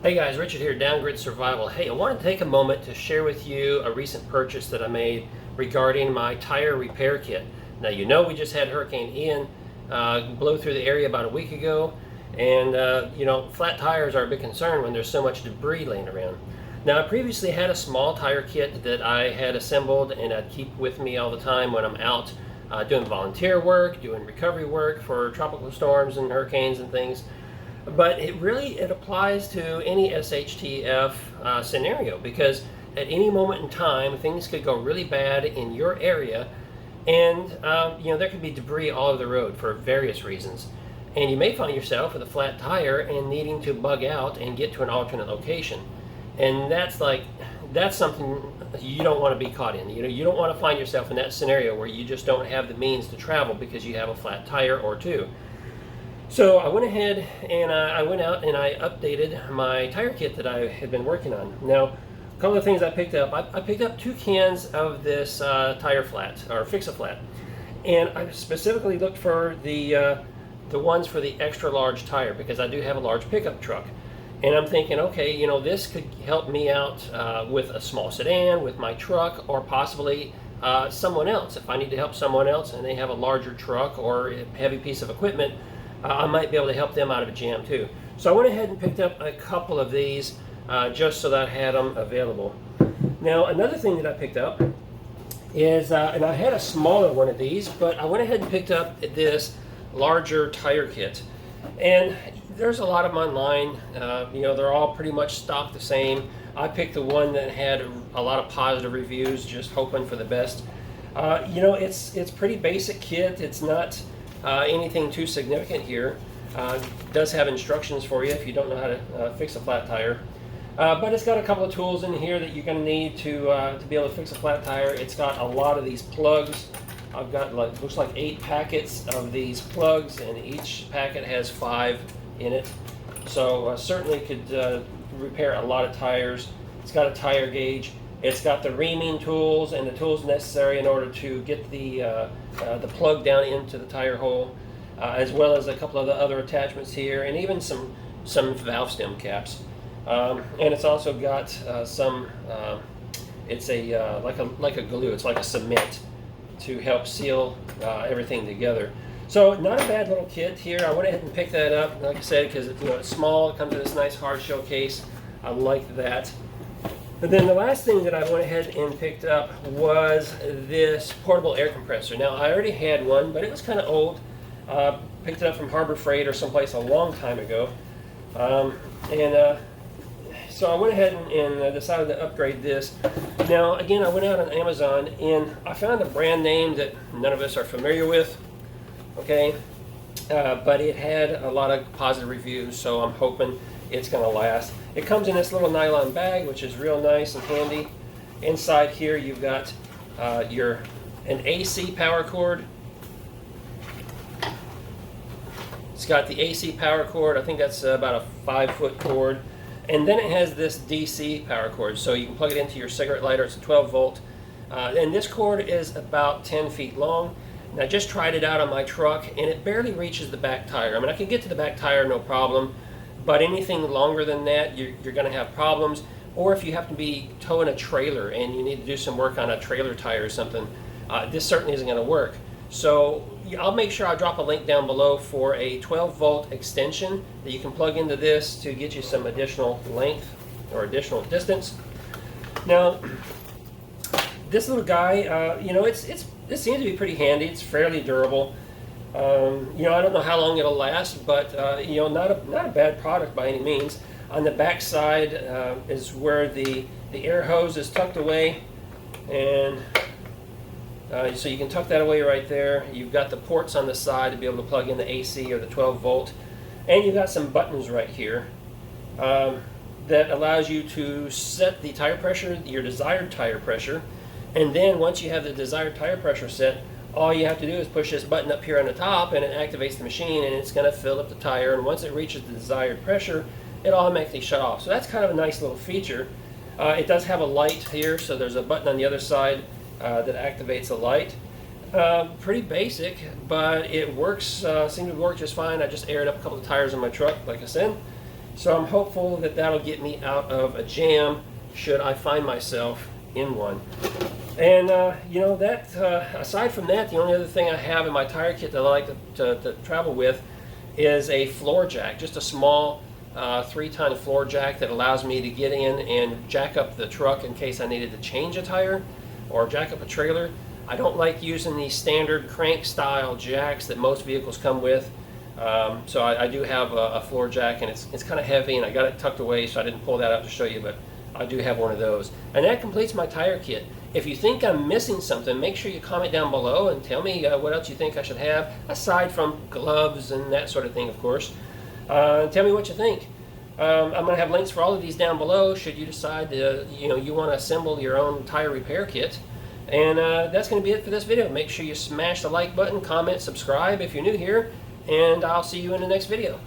Hey guys, Richard here, Downgrid Survival. Hey, I wanted to take a moment to share with you a recent purchase that I made regarding my tire repair kit. Now, you know we just had Hurricane Ian blow through the area about a week ago, and flat tires are a big concern when there's so much debris laying around. Now, I previously had a small tire kit that I had assembled and I'd keep with me all the time when I'm out doing volunteer work, doing recovery work for tropical storms and hurricanes and things. But it applies to any SHTF scenario, because at any moment in time things could go really bad in your area, and there could be debris all over the road for various reasons, and you may find yourself with a flat tire and needing to bug out and get to an alternate location, and that's something you don't want to be caught in. You don't want to find yourself in that scenario where you just don't have the means to travel because you have a flat tire or two. So I went ahead and I went out and I updated my tire kit that I had been working on. Now, a couple of things I picked up. I picked up 2 cans of this tire flat, or Fix-A-Flat. And I specifically looked for the ones for the extra large tire, because I do have a large pickup truck. And I'm thinking, okay, this could help me out with a small sedan, with my truck, or possibly someone else. If I need to help someone else and they have a larger truck or a heavy piece of equipment, I might be able to help them out of a jam too. So I went ahead and picked up a couple of these just so that I had them available. Now, another thing that I picked up is, and I had a smaller one of these, but I went ahead and picked up this larger tire kit. And there's a lot of them online. They're all pretty much stocked the same. I picked the one that had a lot of positive reviews, just hoping for the best. It's pretty basic kit. It's not anything too significant here. It does have instructions for you if you don't know how to fix a flat tire. But it's got a couple of tools in here that you're going to need to be able to fix a flat tire. It's got a lot of these plugs. I've got looks like 8 packets of these plugs, and each packet has 5 in it. So certainly could repair a lot of tires. It's got a tire gauge. It's got the reaming tools and the tools necessary in order to get the plug down into the tire hole, as well as a couple of the other attachments here, and even some valve stem caps. And it's also got some. It's like a glue. It's like a cement to help seal everything together. So not a bad little kit here. I went ahead and picked that up, like I said, because it's small. It comes in this nice hard shell case. I like that. And then the last thing that I went ahead and picked up was this portable air compressor. Now, I already had one, but it was kind of old. Picked it up from Harbor Freight or someplace a long time ago. So I went ahead and decided to upgrade this. Now, again, I went out on Amazon and I found a brand name that none of us are familiar with. Okay, but it had a lot of positive reviews, so I'm hoping it's going to last. It comes in this little nylon bag, which is real nice and handy. Inside here you've got an AC power cord. It's got the AC power cord. I think that's about a 5-foot cord. And then it has this DC power cord, so you can plug it into your cigarette lighter. It's a 12 volt. And this cord is about 10 feet long. And I just tried it out on my truck, and it barely reaches the back tire. I mean, I can get to the back tire no problem, but anything longer than that, you're going to have problems. Or if you happen to be towing a trailer and you need to do some work on a trailer tire or something, this certainly isn't going to work. So I'll make sure I drop a link down below for a 12-volt extension that you can plug into this to get you some additional length or additional distance. Now, this little guy, it seems to be pretty handy. It's fairly durable. I don't know how long it'll last, but not a bad product by any means. On the back side is where the air hose is tucked away, and so you can tuck that away right there. You've got the ports on the side to be able to plug in the AC or the 12 volt, and you've got some buttons right here that allows you to set the tire pressure, your desired tire pressure, and then once you have the desired tire pressure set, all you have to do is push this button up here on the top, and it activates the machine, and it's going to fill up the tire, and once it reaches the desired pressure, it automatically shut off. So that's kind of a nice little feature. It does have a light here, so there's a button on the other side that activates a light. Pretty basic, but it works, seemed to work just fine. I just aired up a couple of tires in my truck, like I said, So I'm hopeful that that'll get me out of a jam should I find myself in one. And aside from that, the only other thing I have in my tire kit that I like to travel with is a floor jack, just a small 3-ton floor jack that allows me to get in and jack up the truck in case I needed to change a tire or jack up a trailer. I don't like using these standard crank style jacks that most vehicles come with. So I do have a floor jack, and it's kind of heavy, and I got it tucked away, so I didn't pull that out to show you, but I do have one of those. And that completes my tire kit. If you think I'm missing something, make sure you comment down below and tell me what else you think I should have, aside from gloves and that sort of thing, of course. Tell me what you think. I'm going to have links for all of these down below should you decide you want to assemble your own tire repair kit. And that's going to be it for this video. Make sure you smash the like button, comment, subscribe if you're new here, and I'll see you in the next video.